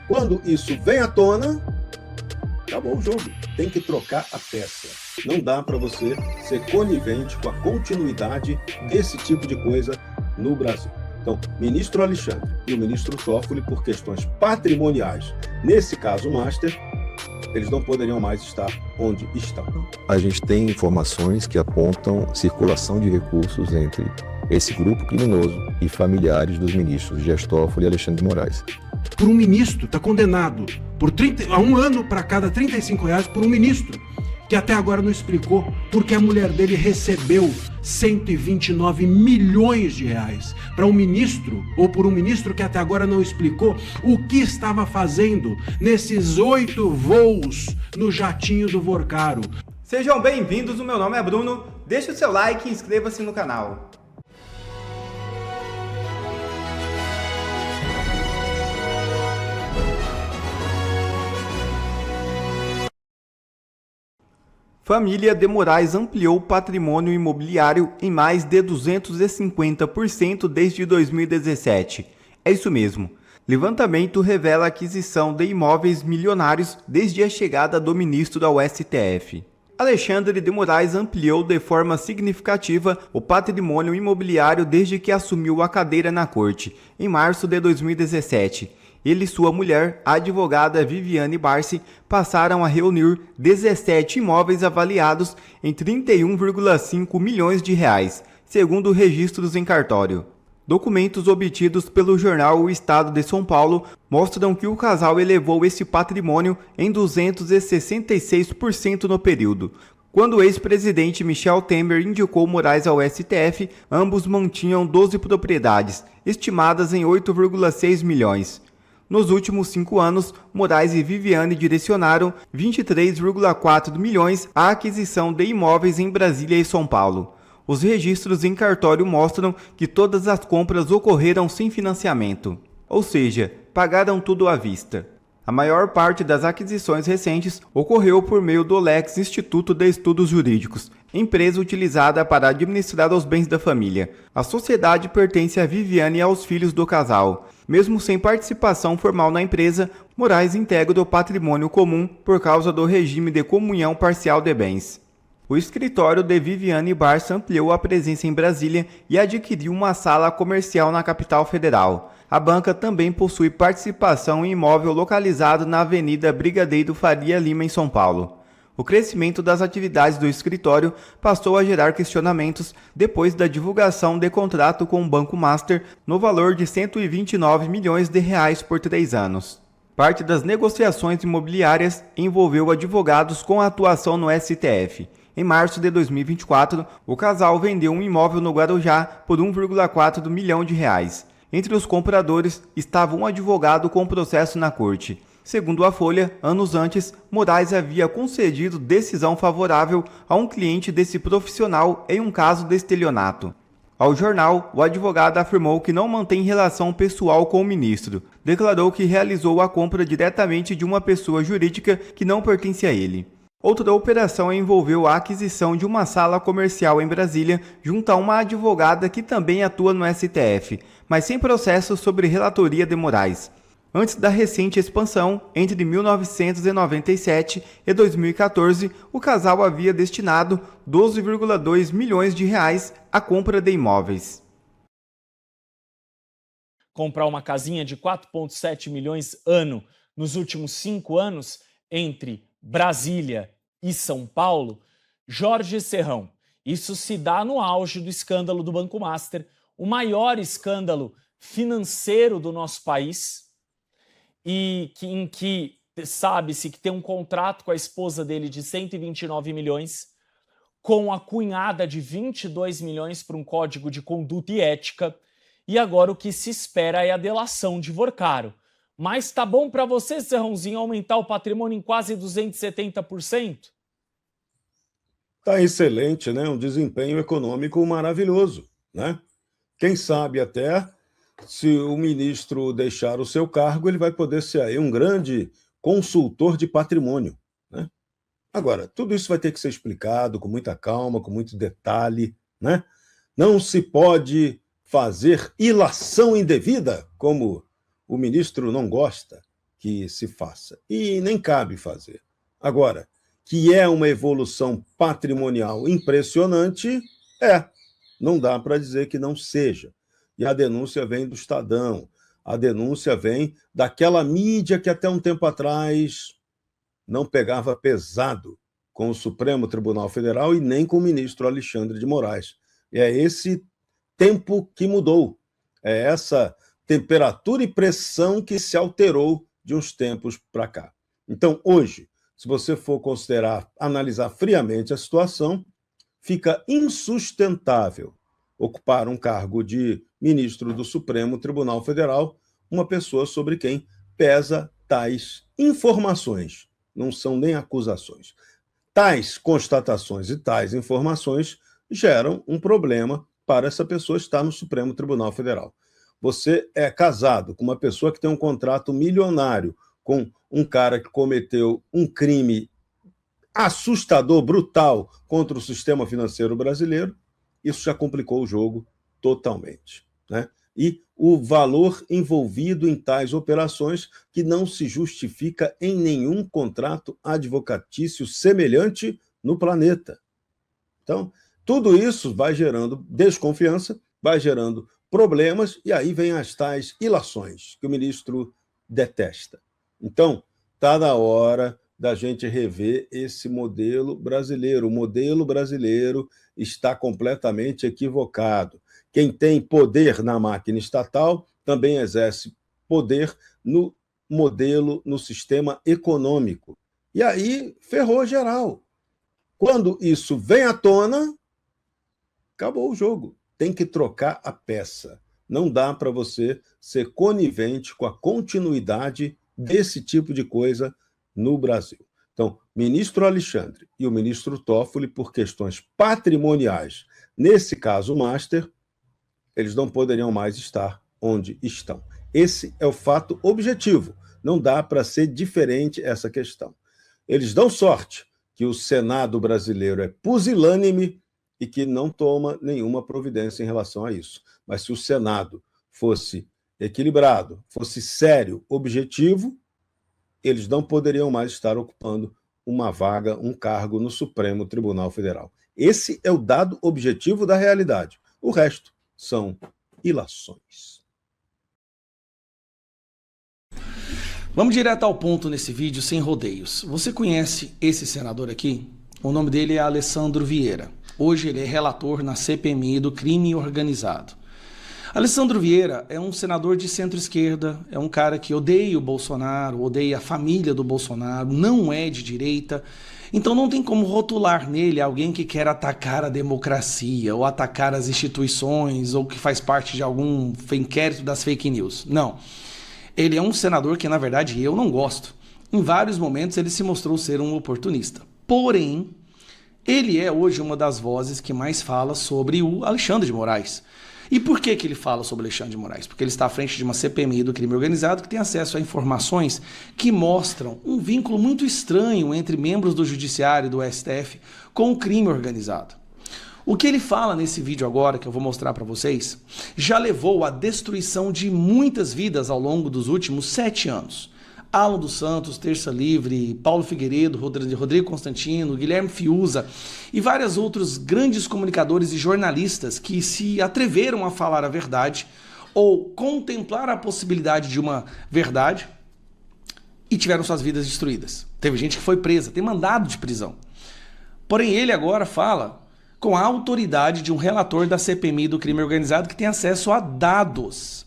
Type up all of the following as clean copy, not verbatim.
Quando isso vem à tona, acabou o jogo. Tem que trocar a peça. Não dá para você ser conivente com a continuidade desse tipo de coisa no Brasil. Então, ministro Alexandre e o ministro Toffoli, por questões patrimoniais, nesse caso Master, eles não poderiam mais estar onde estão. A gente tem informações que apontam circulação de recursos entre esse grupo criminoso e familiares dos ministros Dias Toffoli e Alexandre de Moraes. Por um ministro, está condenado a 1 ano para cada R$35 por um ministro, que até agora não explicou porque a mulher dele recebeu 129 milhões de reais para um ministro, ou por um ministro que até agora não explicou o que estava fazendo nesses 8 voos no jatinho do Vorcaro. Sejam bem-vindos, o meu nome é Bruno, deixe o seu like e inscreva-se no canal. Família de Moraes ampliou o patrimônio imobiliário em mais de 250% desde 2017. É isso mesmo. Levantamento revela a aquisição de imóveis milionários desde a chegada do ministro ao STF. Alexandre de Moraes ampliou de forma significativa o patrimônio imobiliário desde que assumiu a cadeira na corte, em março de 2017. Ele e sua mulher, a advogada Viviane Barsi, passaram a reunir 17 imóveis avaliados em 31,5 milhões de reais, segundo registros em cartório. Documentos obtidos pelo jornal O Estado de São Paulo mostram que o casal elevou esse patrimônio em 266% no período. Quando o ex-presidente Michel Temer indicou Moraes ao STF, ambos mantinham 12 propriedades, estimadas em 8,6 milhões. Nos últimos 5 anos, Moraes e Viviane direcionaram 23,4 milhões à aquisição de imóveis em Brasília e São Paulo. Os registros em cartório mostram que todas as compras ocorreram sem financiamento, ou seja, pagaram tudo à vista. A maior parte das aquisições recentes ocorreu por meio do Lex Instituto de Estudos Jurídicos, empresa utilizada para administrar os bens da família. A sociedade pertence a Viviane e aos filhos do casal. Mesmo sem participação formal na empresa, Moraes integra o patrimônio comum por causa do regime de comunhão parcial de bens. O escritório de Viviane Barça ampliou a presença em Brasília e adquiriu uma sala comercial na capital federal. A banca também possui participação em imóvel localizado na Avenida Brigadeiro Faria Lima, em São Paulo. O crescimento das atividades do escritório passou a gerar questionamentos depois da divulgação de contrato com o Banco Master no valor de 129 milhões de reais por 3 anos. Parte das negociações imobiliárias envolveu advogados com atuação no STF. Em março de 2024, o casal vendeu um imóvel no Guarujá por 1,4 milhão de reais. Entre os compradores estava um advogado com processo na corte. Segundo a Folha, anos antes, Moraes havia concedido decisão favorável a um cliente desse profissional em um caso de estelionato. Ao jornal, o advogado afirmou que não mantém relação pessoal com o ministro. Declarou que realizou a compra diretamente de uma pessoa jurídica que não pertence a ele. Outra operação envolveu a aquisição de uma sala comercial em Brasília junto a uma advogada que também atua no STF, mas sem processo sobre relatoria de Moraes. Antes da recente expansão, entre 1997 e 2014, o casal havia destinado 12,2 milhões de reais à compra de imóveis. Comprar uma casinha de 4,7 milhões ano nos últimos 5 anos entre Brasília e São Paulo? Jorge Serrão. Isso se dá no auge do escândalo do Banco Master, o maior escândalo financeiro do nosso país, em que sabe-se que tem um contrato com a esposa dele de 129 milhões, com a cunhada de 22 milhões para um código de conduta e ética, e agora o que se espera é a delação de Vorcaro. Mas tá bom para você, Serrãozinho, aumentar o patrimônio em quase 270%? Tá excelente, né? Um desempenho econômico maravilhoso, né? Quem sabe até, se o ministro deixar o seu cargo, ele vai poder ser aí um grande consultor de patrimônio, né? Agora, tudo isso vai ter que ser explicado com muita calma, com muito detalhe, né? Não se pode fazer ilação indevida, como o ministro não gosta, que se faça. E nem cabe fazer. Agora, que é uma evolução patrimonial impressionante, não dá para dizer que não seja. E a denúncia vem do Estadão, a denúncia vem daquela mídia que até um tempo atrás não pegava pesado com o Supremo Tribunal Federal e nem com o ministro Alexandre de Moraes. E é esse tempo que mudou, é essa temperatura e pressão que se alterou de uns tempos para cá. Então, hoje, se você for analisar friamente a situação, fica insustentável ocupar um cargo de ministro do Supremo Tribunal Federal uma pessoa sobre quem pesa tais informações, não são nem acusações. Tais constatações e tais informações geram um problema para essa pessoa estar no Supremo Tribunal Federal. Você é casado com uma pessoa que tem um contrato milionário com um cara que cometeu um crime assustador, brutal contra o sistema financeiro brasileiro, isso já complicou o jogo totalmente, né? E o valor envolvido em tais operações que não se justifica em nenhum contrato advocatício semelhante no planeta. Então, tudo isso vai gerando desconfiança, vai gerando problemas, e aí vem as tais ilações que o ministro detesta. Então, está na hora da gente rever esse modelo brasileiro. O modelo brasileiro está completamente equivocado. Quem tem poder na máquina estatal também exerce poder no modelo, no sistema econômico. E aí ferrou geral. Quando isso vem à tona, acabou o jogo. Tem que trocar a peça. Não dá para você ser conivente com a continuidade desse tipo de coisa no Brasil. Então, ministro Alexandre e o ministro Toffoli, por questões patrimoniais, nesse caso master, eles não poderiam mais estar onde estão. Esse é o fato objetivo. Não dá para ser diferente essa questão. Eles dão sorte que o Senado brasileiro é pusilânime e que não toma nenhuma providência em relação a isso. Mas se o Senado fosse equilibrado, fosse sério, objetivo, eles não poderiam mais estar ocupando uma vaga, um cargo no Supremo Tribunal Federal. Esse é o dado objetivo da realidade. O resto são ilações. Vamos direto ao ponto nesse vídeo, sem rodeios. Você conhece esse senador aqui? O nome dele é Alessandro Vieira. Hoje ele é relator na CPMI do crime organizado. Alessandro Vieira é um senador de centro-esquerda, é um cara que odeia o Bolsonaro, odeia a família do Bolsonaro, não é de direita. Então não tem como rotular nele alguém que quer atacar a democracia, ou atacar as instituições, ou que faz parte de algum inquérito das fake news. Não. Ele é um senador que, na verdade, eu não gosto. Em vários momentos ele se mostrou ser um oportunista. Porém, ele é hoje uma das vozes que mais fala sobre o Alexandre de Moraes. E por que ele fala sobre Alexandre de Moraes? Porque ele está à frente de uma CPMI do crime organizado que tem acesso a informações que mostram um vínculo muito estranho entre membros do Judiciário e do STF com o crime organizado. O que ele fala nesse vídeo agora, que eu vou mostrar para vocês, já levou à destruição de muitas vidas ao longo dos últimos 7 anos. Alan dos Santos, Terça Livre, Paulo Figueiredo, Rodrigo Constantino, Guilherme Fiuza e vários outros grandes comunicadores e jornalistas que se atreveram a falar a verdade ou contemplar a possibilidade de uma verdade e tiveram suas vidas destruídas. Teve gente que foi presa, tem mandado de prisão. Porém, ele agora fala com a autoridade de um relator da CPMI do crime organizado que tem acesso a dados.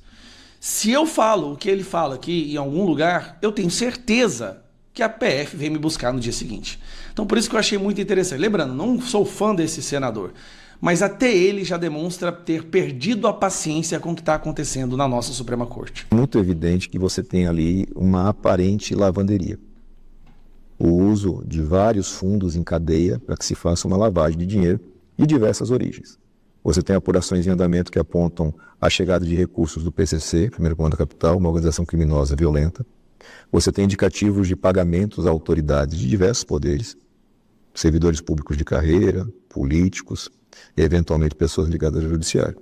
Se eu falo o que ele fala aqui em algum lugar, eu tenho certeza que a PF vem me buscar no dia seguinte. Então por isso que eu achei muito interessante. Lembrando, não sou fã desse senador, mas até ele já demonstra ter perdido a paciência com o que está acontecendo na nossa Suprema Corte. Muito evidente que você tem ali uma aparente lavanderia. O uso de vários fundos em cadeia para que se faça uma lavagem de dinheiro de diversas origens. Você tem apurações em andamento que apontam a chegada de recursos do PCC, Primeiro Comando da Capital, uma organização criminosa violenta. Você tem indicativos de pagamentos a autoridades de diversos poderes, servidores públicos de carreira, políticos e, eventualmente, pessoas ligadas ao judiciário.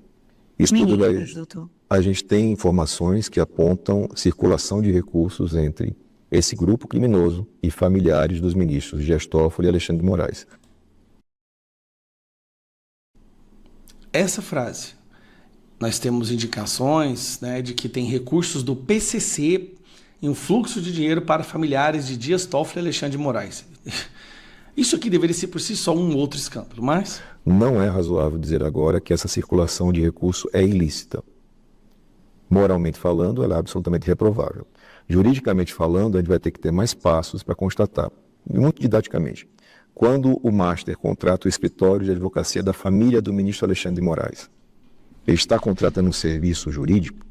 Isso tudo daí, Ministros, doutor. a gente tem informações que apontam circulação de recursos entre esse grupo criminoso e familiares dos ministros Dias Toffoli e Alexandre de Moraes. Essa frase, nós temos indicações, né, de que tem recursos do PCC em um fluxo de dinheiro para familiares de Dias Toffoli e Alexandre de Moraes. Isso aqui deveria ser por si só um outro escândalo, mas... Não é razoável dizer agora que essa circulação de recurso é ilícita. Moralmente falando, ela é absolutamente reprovável. Juridicamente falando, a gente vai ter que ter mais passos para constatar. Muito didaticamente. Quando o Master contrata o escritório de advocacia da família do ministro Alexandre de Moraes, ele está contratando um serviço jurídico,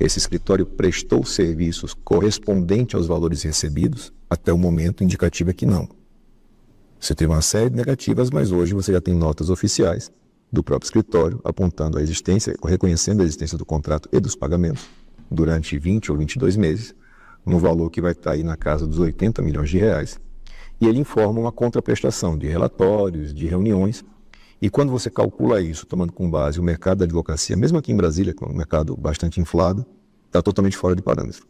esse escritório prestou serviços correspondentes aos valores recebidos, até o momento indicativo é que não. Você teve uma série de negativas, mas hoje você já tem notas oficiais do próprio escritório apontando a existência, reconhecendo a existência do contrato e dos pagamentos durante 20 ou 22 meses, no valor que vai estar aí na casa dos 80 milhões de reais. E ele informa uma contraprestação de relatórios, de reuniões, e quando você calcula isso, tomando como base o mercado da advocacia, mesmo aqui em Brasília, que é um mercado bastante inflado, está totalmente fora de parâmetro.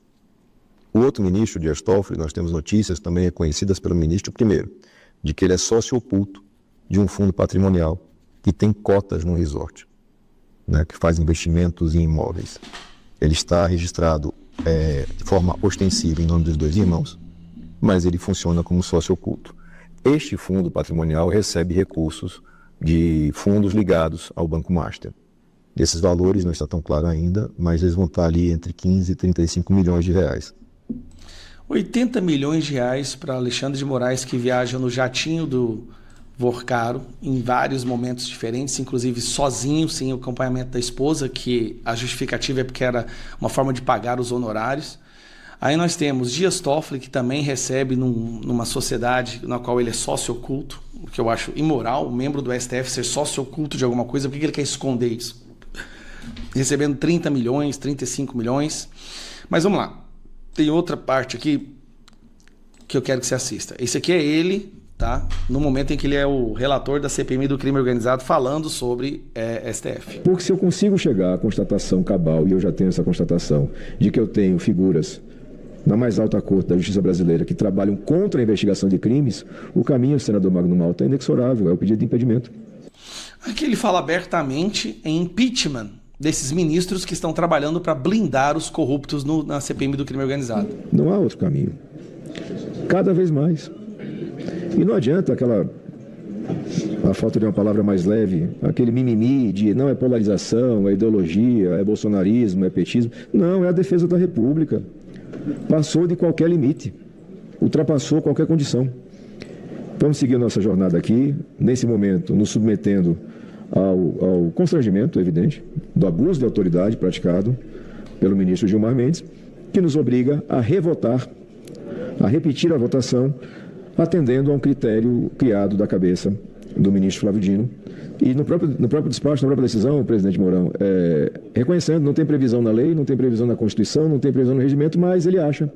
O outro ministro, Dias Toffoli, nós temos notícias também reconhecidas pelo ministro, primeiro, de que ele é sócio oculto de um fundo patrimonial que tem cotas no resort, né, que faz investimentos em imóveis. Ele está registrado de forma ostensiva em nome dos dois irmãos, mas ele funciona como sócio oculto. Este fundo patrimonial recebe recursos de fundos ligados ao Banco Master. Esses valores não está tão claro ainda, mas eles vão estar ali entre 15 e 35 milhões de reais. 80 milhões de reais para Alexandre de Moraes, que viaja no jatinho do Vorcaro em vários momentos diferentes, inclusive sozinho, sem o acompanhamento da esposa, que a justificativa é porque era uma forma de pagar os honorários. Aí nós temos Dias Toffoli, que também recebe numa sociedade na qual ele é sócio oculto, o que eu acho imoral, o membro do STF ser sócio oculto de alguma coisa, por que ele quer esconder isso? Recebendo 30 milhões, 35 milhões. Mas vamos lá, tem outra parte aqui que eu quero que você assista. Esse aqui é ele, tá? No momento em que ele é o relator da CPMI do crime organizado, falando sobre STF. Porque se eu consigo chegar à constatação cabal, e eu já tenho essa constatação, de que eu tenho figuras na mais alta corte da justiça brasileira que trabalham contra a investigação de crimes, o caminho, senador Magno Malta, é inexorável, é o pedido de impedimento. Aqui ele fala abertamente em impeachment desses ministros que estão trabalhando para blindar os corruptos na CPMI do crime organizado. Não há outro caminho. Cada vez mais. E não adianta a falta de uma palavra mais leve, aquele mimimi de não é polarização, é ideologia, é bolsonarismo, é petismo. Não, é a defesa da República. Passou de qualquer limite, ultrapassou qualquer condição. Vamos seguir a nossa jornada aqui, nesse momento, nos submetendo ao constrangimento, evidente, do abuso de autoridade praticado pelo ministro Gilmar Mendes, que nos obriga a revotar, a repetir a votação, atendendo a um critério criado da cabeça do ministro Flávio Dino. E no próprio despacho, na própria decisão, o presidente Mourão, reconhecendo, não tem previsão na lei, não tem previsão na Constituição, não tem previsão no regimento, mas ele acha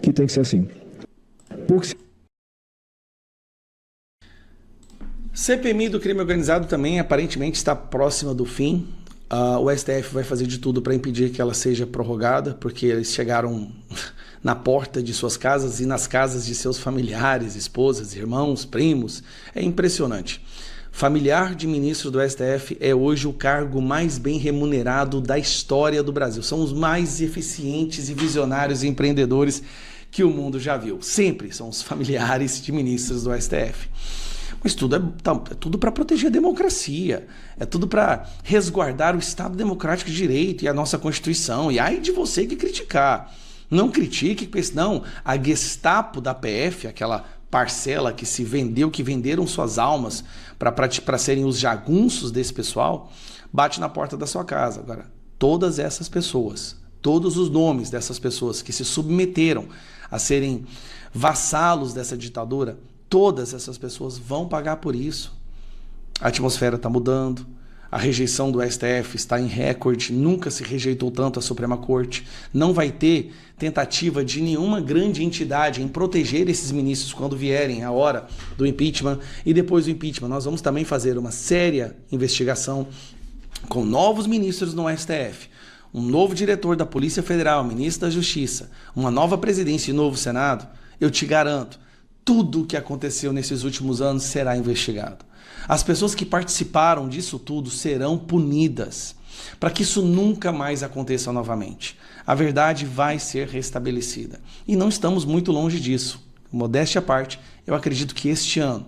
que tem que ser assim. Porque... CPMI do crime organizado também aparentemente está próxima do fim. O STF vai fazer de tudo para impedir que ela seja prorrogada, porque eles chegaram na porta de suas casas e nas casas de seus familiares, esposas, irmãos, primos. É impressionante. Familiar de ministro do STF é hoje o cargo mais bem remunerado da história do Brasil. São os mais eficientes e visionários e empreendedores que o mundo já viu. Sempre são os familiares de ministros do STF. Mas tudo é tudo para proteger a democracia, é tudo para resguardar o Estado Democrático de Direito e a nossa Constituição. E aí de você que criticar. Não critique, porque senão a Gestapo da PF, aquela parcela que se vendeu, que venderam suas almas para serem os jagunços desse pessoal, bate na porta da sua casa. Agora, todas essas pessoas, todos os nomes dessas pessoas que se submeteram a serem vassalos dessa ditadura, todas essas pessoas vão pagar por isso. A atmosfera está mudando, a rejeição do STF está em recorde, nunca se rejeitou tanto a Suprema Corte, não vai ter tentativa de nenhuma grande entidade em proteger esses ministros quando vierem a hora do impeachment. E depois do impeachment nós vamos também fazer uma séria investigação com novos ministros no STF, um novo diretor da Polícia Federal, ministro da Justiça, uma nova presidência e novo Senado, eu te garanto, tudo o que aconteceu nesses últimos anos será investigado. As pessoas que participaram disso tudo serão punidas, para que isso nunca mais aconteça novamente. A verdade vai ser restabelecida. E não estamos muito longe disso. Modéstia à parte, eu acredito que este ano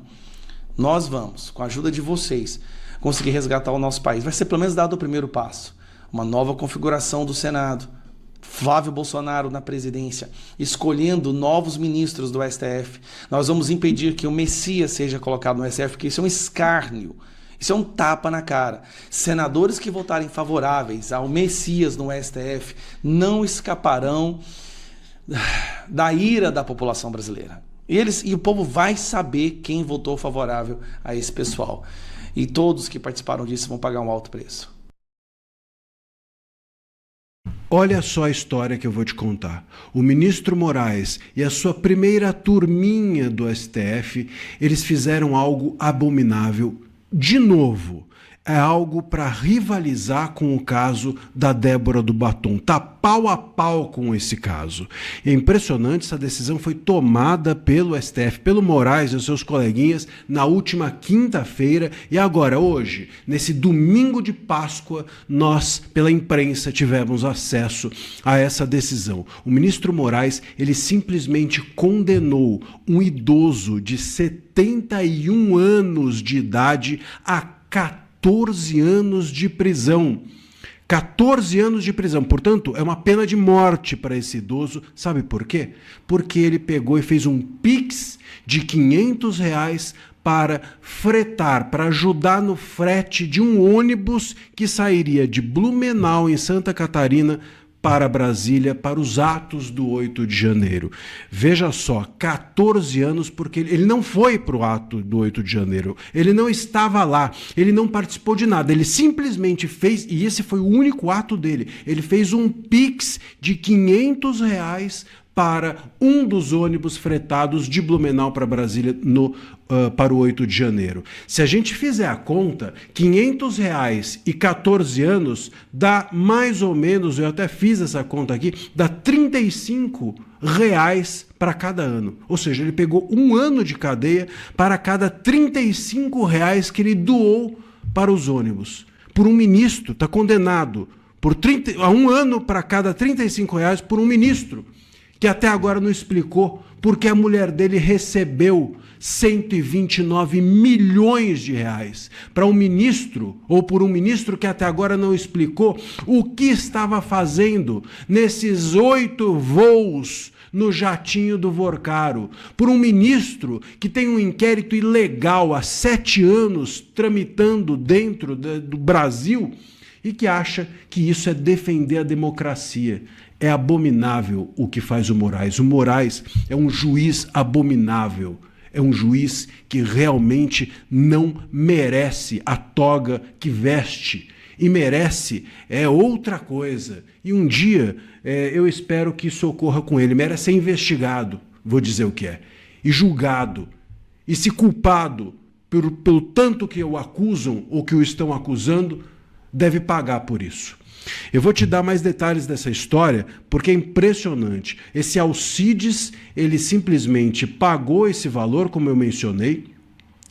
nós vamos, com a ajuda de vocês, conseguir resgatar o nosso país. Vai ser pelo menos dado o primeiro passo. Uma nova configuração do Senado, Flávio Bolsonaro na presidência, escolhendo novos ministros do STF. Nós vamos impedir que o Messias seja colocado no STF, porque isso é um escárnio, isso é um tapa na cara. Senadores que votarem favoráveis ao Messias no STF não escaparão da ira da população brasileira. E o povo vai saber quem votou favorável a esse pessoal. E todos que participaram disso vão pagar um alto preço. Olha só a história que eu vou te contar. O ministro Moraes e a sua primeira turminha do STF, eles fizeram algo abominável de novo. É algo para rivalizar com o caso da Débora do Batom. Tá pau a pau com esse caso. É impressionante, essa decisão foi tomada pelo STF, pelo Moraes e os seus coleguinhas na última quinta-feira. E agora, hoje, nesse domingo de Páscoa, nós, pela imprensa, tivemos acesso a essa decisão. O ministro Moraes, ele simplesmente condenou um idoso de 71 anos de idade a 14 anos de prisão. 14 anos de prisão. Portanto, é uma pena de morte para esse idoso. Sabe por quê? Porque ele pegou e fez um Pix de R$500 para fretar, para ajudar no frete de um ônibus que sairia de Blumenau, em Santa Catarina, para Brasília, para os atos do 8 de janeiro. Veja só, 14 anos, porque ele não foi para o ato do 8 de janeiro, ele não estava lá, ele não participou de nada, ele simplesmente fez, e esse foi o único ato dele, ele fez um Pix de R$500 para um dos ônibus fretados de Blumenau para Brasília para o 8 de janeiro. Se a gente fizer a conta, R$500 e 14 anos dá mais ou menos, eu até fiz essa conta aqui, dá R$35 para cada ano. Ou seja, ele pegou um ano de cadeia para cada R$35 que ele doou para os ônibus. Por um ministro, está condenado a um ano para cada R$35 por um ministro, que até agora não explicou porque a mulher dele recebeu 129 milhões de reais para um ministro, ou por um ministro que até agora não explicou o que estava fazendo nesses 8 voos no jatinho do Vorcaro, por um ministro que tem um inquérito ilegal há 7 anos tramitando dentro do Brasil e que acha que isso é defender a democracia. É abominável o que faz o Moraes. O Moraes é um juiz abominável. É um juiz que realmente não merece a toga que veste. E merece outra coisa. E um dia eu espero que isso ocorra com ele. Merece ser investigado, vou dizer o que é. E julgado. E se culpado pelo tanto que o acusam ou que o estão acusando, deve pagar por isso. Eu vou te dar mais detalhes dessa história, porque é impressionante. Esse Alcides, ele simplesmente pagou esse valor, como eu mencionei,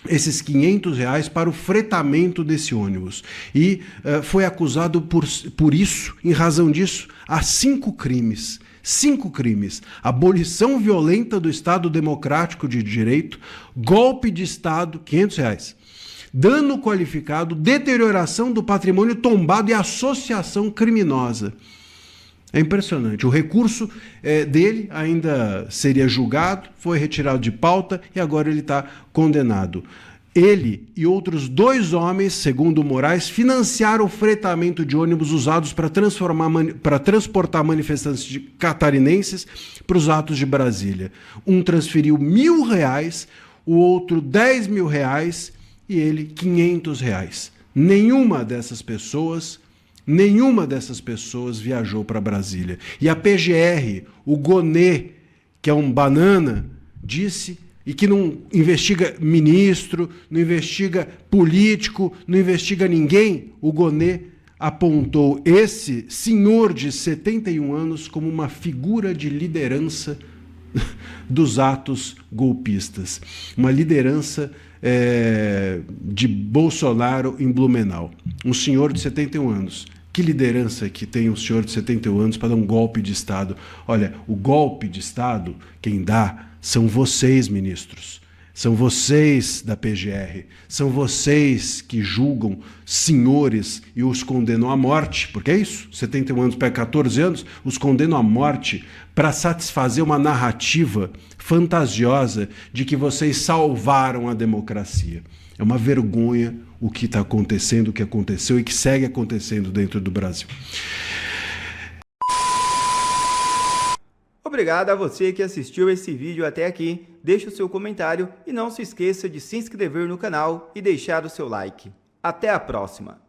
esses R$500 para o fretamento desse ônibus. E foi acusado por isso, em razão disso, a 5 crimes. 5 crimes: abolição violenta do Estado Democrático de Direito, golpe de Estado, R$500. Dano qualificado, deterioração do patrimônio tombado e associação criminosa. É impressionante. O recurso dele ainda seria julgado, foi retirado de pauta e agora ele está condenado. Ele e outros 2 homens, segundo Moraes, financiaram o fretamento de ônibus usados para transportar manifestantes catarinenses para os atos de Brasília. Um transferiu R$1.000, o outro R$10.000 e ele R$500. Nenhuma dessas pessoas viajou para Brasília. E a PGR, o Gonê, que é um banana, disse, e que não investiga ministro, não investiga político, não investiga ninguém, o Gonê apontou esse senhor de 71 anos como uma figura de liderança dos atos golpistas, uma liderança de Bolsonaro em Blumenau. Um senhor de 71 anos. Que liderança que tem um senhor de 71 anos para dar um golpe de Estado? Olha, o golpe de Estado, quem dá são vocês, ministros. São vocês da PGR. São vocês que julgam senhores e os condenam à morte. Porque é isso, 71 anos para 14 anos, os condenam à morte para satisfazer uma narrativa fantasiosa de que vocês salvaram a democracia. É uma vergonha o que está acontecendo, o que aconteceu e que segue acontecendo dentro do Brasil. Obrigado a você que assistiu esse vídeo até aqui. Deixe o seu comentário e não se esqueça de se inscrever no canal e deixar o seu like. Até a próxima!